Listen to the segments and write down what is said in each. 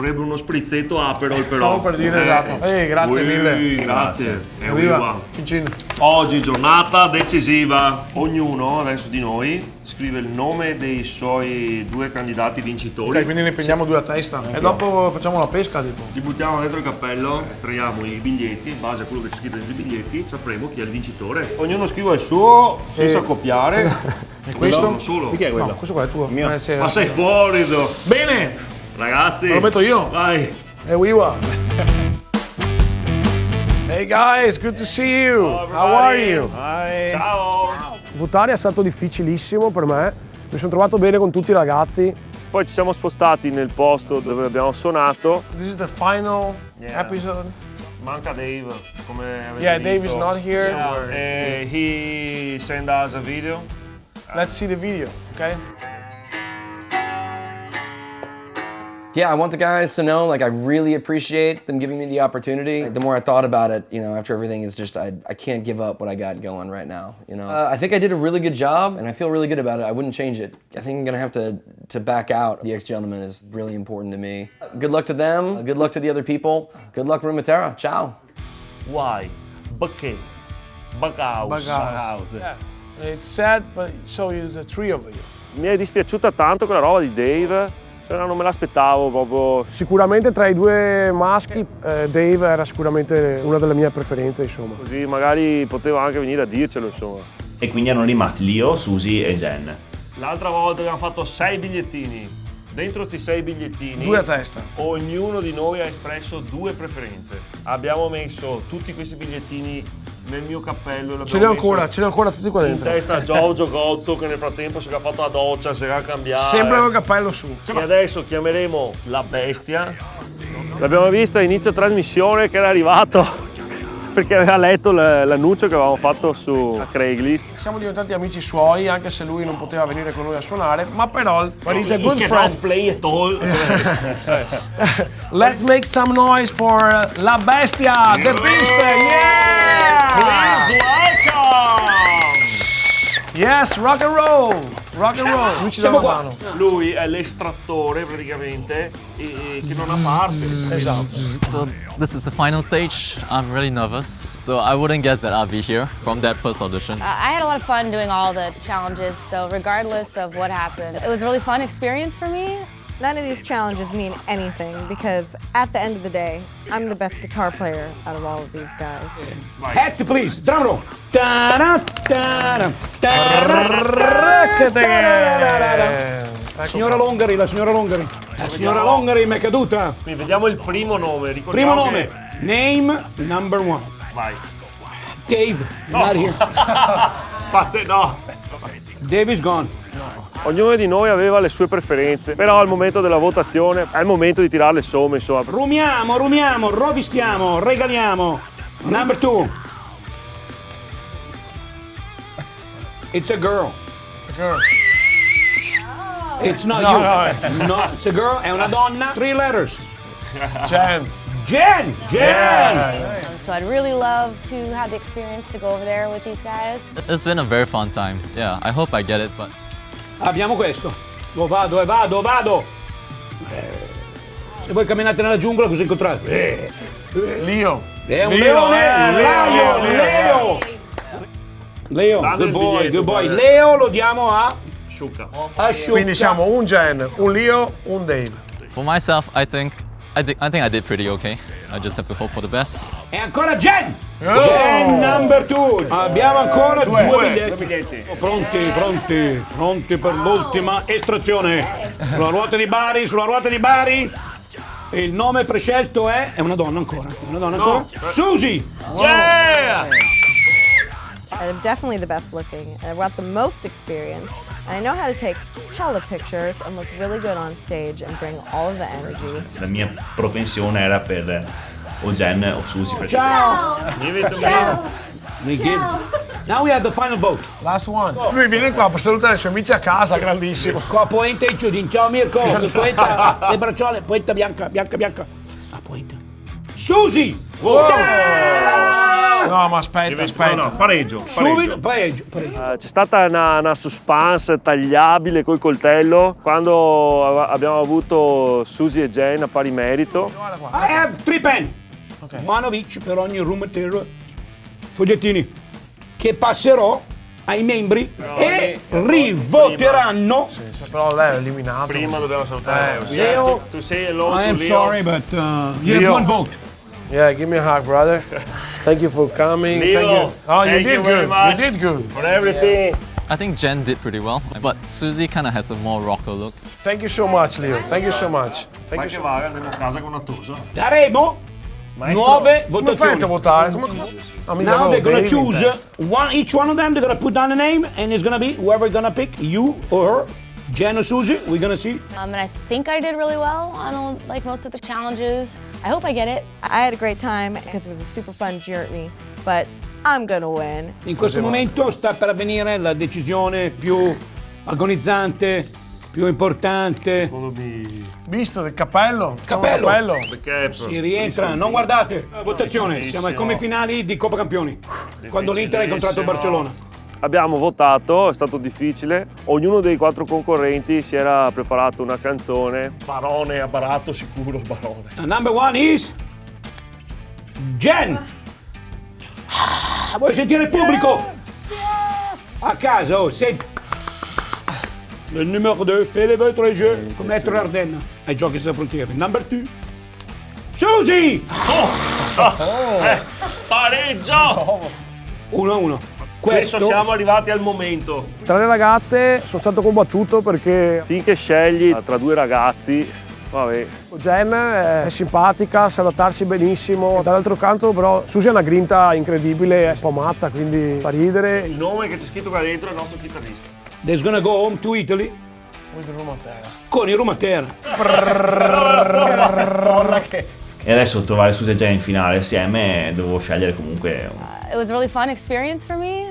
vorrebbe uno sprizzetto Aperol però. Stavo per dire, esatto. Grazie mille. Grazie. Viva. Cin cin. Oggi giornata decisiva. Ognuno adesso di noi scrive il nome dei suoi 2 candidati vincitori. Ok, quindi ne prendiamo 2 a testa. E dopo facciamo la pesca, tipo. Li buttiamo dentro il cappello, estraiamo i biglietti, in base a quello che c'è scritto nei biglietti, sapremo chi è il vincitore. Ognuno scrive il suo senza copiare. E questo? Solo. Chi è quello? No, questo qua è tuo. Mio. Ma sei fuori, Bene! ragazzi. Lo metto io. Vai. E wiwa. Hey guys, good to see you. How are you? Ciao. Buttare è stato difficilissimo per me. Mi sono trovato bene con tutti i ragazzi. Poi ci siamo spostati nel posto dove abbiamo suonato. This is the final episode. Manca Dave, come avete Yeah, visto. Dave is not here. He sent us a video. Let's see the video, okay? Yeah, I want the guys to know, like, I really appreciate them giving me the opportunity. The more I thought about it, you know, after everything, is just, I can't give up what I got going right now, you know? I think I did a really good job, and I feel really good about it. I wouldn't change it. I think I'm gonna have to back out. The Ex-Gentlemen is really important to me. Good luck to them, good luck to the other people. Good luck, Rumatera. Ciao. Why? Perché? Bughouse. Bughouse. Yeah. It's sad, but so is the 3 of you. Mi è dispiaciuta tanto quella roba di Dave. Se no non me l'aspettavo proprio. Sicuramente tra i 2 maschi, Dave era sicuramente una delle mie preferenze, insomma. Così magari poteva anche venire a dircelo, insomma. E quindi erano rimasti Leo, Susi e Jen. L'altra volta abbiamo fatto 6 bigliettini. Dentro questi 6 bigliettini, 2 a testa. ognuno di noi ha espresso 2 preferenze. Abbiamo messo tutti questi bigliettini nel mio cappello. Ce li ho ancora tutti qua In dentro. testa a Giorgio Gozzo, che nel frattempo si era fatto la doccia, si era cambiato. Sempre con il cappello su. E adesso chiameremo la bestia. L'abbiamo visto a inizio trasmissione che era arrivato perché aveva letto l'annuncio che avevamo fatto su Craigslist. Siamo diventati amici suoi, anche se lui non poteva venire con noi a suonare, ma però, but he's a good He friend. cannot play at all. Let's make some noise for La Bestia, The Beast, yeah! Please welcome! Yes, rock and roll! Rock and roll! Lui ci dà una mano. Lui è l'estrattore praticamente e che non ha parte. Esatto. So this is the final stage. I'm really nervous. So I wouldn't guess that I'll be here from that first audition. I had a lot of fun doing all the challenges, so regardless of what happened, it was a really fun experience for me. None of these challenges mean anything because at the end of the day, I'm the best guitar player out of all of these guys. Heads, please. Drum roll. Signora Longari, la signora Longari. La signora Longari mi è caduta. Quindi vediamo il primo nome. Primo Ricordiamo nome. Name number 1. Vai. Dave. Not here. Pazze, no. Dave is gone. Ognuno di noi aveva le sue preferenze, però al momento della votazione è il momento di tirare le somme, insomma. Rumiamo, rovistiamo, regaliamo. Number 2. It's a girl. It's a girl. It's not No, you. no, it's- No, it's a girl, è una donna. 3 letters. Jen. Jen! So I'd really love to have the experience to go over there with these guys. It's been a very fun time. Yeah, I hope I get it, but Abbiamo questo. Vado. Se voi camminate nella giungla cosa incontrate? Leo. È un Leo, leone! Leo, Danno good il boy, biglietto, good boy. dai. Leo lo diamo a Sciucca. Asciutta. Quindi siamo un Jen, un Leo, un Dave. for myself, I think I did pretty okay. I just have to hope for the best. E ancora Jen! Jen number 2. Abbiamo ancora due biglietti. Pronti per l'ultima estrazione. Sulla ruota di Bari. E il nome prescelto è una donna ancora. Susie! Yeah! I'm definitely the best looking, and I've got the most experience, and I know how to take hella pictures and look really good on stage and bring all of the energy. La mia propensione era per o Jen o Susi. Ciao! Ciao! Now we have the final vote. Last one. Lui viene qua per salutare i suoi amici a casa, grandissimo. Qua Poenta e Ciudin. Ciao Mirko. Poenta, le bracciole. Poenta bianca. Ah, Poenta. Susi! Wow. prima? No, ma aspetta. No, pareggio. Subito, pareggio. C'è stata una suspense tagliabile col coltello quando abbiamo avuto Suzy e Jen a pari merito. I have 3 pen. One of each per ogni room material. Fogliettini che passerò ai membri e rivoteranno. Però lei è eliminato. Prima dobbiamo salutare Leo. Tu sei hello I to am Leo. sorry, but you have one vote. Yeah, give me a hug, brother. Thank you for coming. Leo, Thank you. Oh, you thank did you very good. much. You did good. For everything. I think Jen did pretty well, but Suzy kind of has a more rocker look. Thank you so much, Leo. Thank you so much. Thank Ma you che so va, andiamo a casa con Nattuso. Daremo nuove Come fai a votazioni. votare? No, mi Now chiamavo they're gonna Dave in choose testa. each one of them. They're gonna put down a name, and it's gonna be whoever gonna pick, you or her, Jen or Suzy. We're gonna see. And I think I did really well on like most of the challenges. I hope I get it. I had a great time because it was a super fun journey, but I'm gonna win. In questo momento sta per avvenire la decisione più agonizzante, più importante. Visto del cappello? Cappello. Perché Si rientra, non guardate. Votazione, siamo ai come finali di Coppa Campioni. Quando l'Inter ha incontrato il Barcellona. abbiamo votato, è stato difficile. Ognuno dei 4 concorrenti si era preparato una canzone. Barone, ha barato sicuro il Barone. Number 1 is Jen. Vuoi sentire il pubblico? A casa, oh, senti. Il numero 2, fais les votre jeu, come Ettore Ardenna ai Giochi sulla frontiera. Number 2, Suzy! Pareggio! 1-1. Questo siamo arrivati al momento. Tra le ragazze sono stato combattuto perché Finché scegli tra 2 ragazzi, vabbè. Jen è simpatica, sa adattarsi benissimo. Dall'altro canto però Suzy ha una grinta incredibile, è un po' matta, quindi fa ridere. Il nome che c'è scritto qua dentro è il nostro chitarrista. There's gonna go home to Italy con il Roma Terra. E adesso trovare Suzy e Jen in finale assieme dovevo scegliere comunque. It was a really fun experience for me.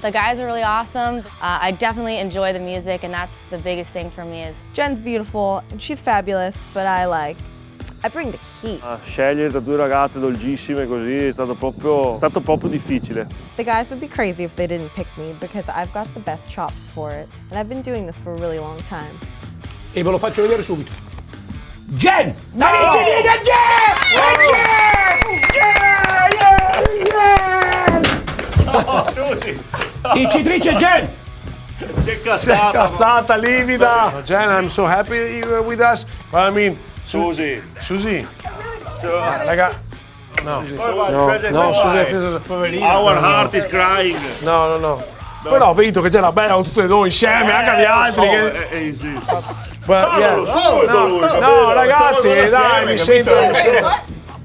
The guys are really awesome. I definitely enjoy the music, and that's the biggest thing for me. Jen's beautiful and she's fabulous, but I bring the heat. Scegliere tra 2 ragazze dolcissime così è stato proprio difficile. The guys would be crazy if they didn't pick me because I've got the best chops for it. And I've been doing this for a really long time. E ve lo faccio vedere subito. Jen! No! Suzy! Vincitrice Jen! Si è cazzata! Cazzata livida. Jen, I'm so happy you were with us. But I mean, Suzy! Suzy. Raga. No, Suzy. Our heart is crying! No. Però ho vinto che c'era bella tutte e due insieme, anche agli altri. No, ragazzi, dai, mi sento.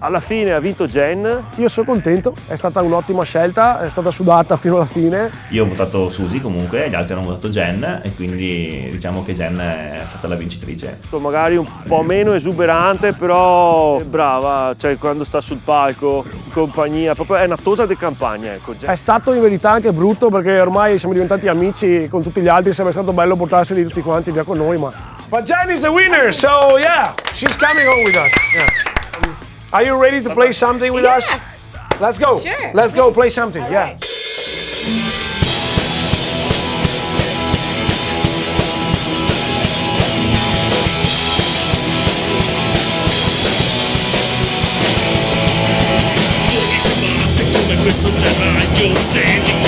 Alla fine ha vinto Jen. Io sono contento, è stata un'ottima scelta, è stata sudata fino alla fine. Io ho votato Suzy comunque, gli altri hanno votato Jen e quindi diciamo che Jen è stata la vincitrice. Magari un po' meno esuberante, però è brava, cioè quando sta sul palco, in compagnia, proprio è una tosa di campagna, ecco. È stato in verità anche brutto perché ormai siamo diventati amici con tutti gli altri, sarebbe stato bello portarseli tutti quanti via con noi, ma... But Jen is the winner, so yeah, she's coming home with us. Yeah. Are you ready to play something with us? Let's go. Sure. Let's go play something. Yeah. Questo terraglio senti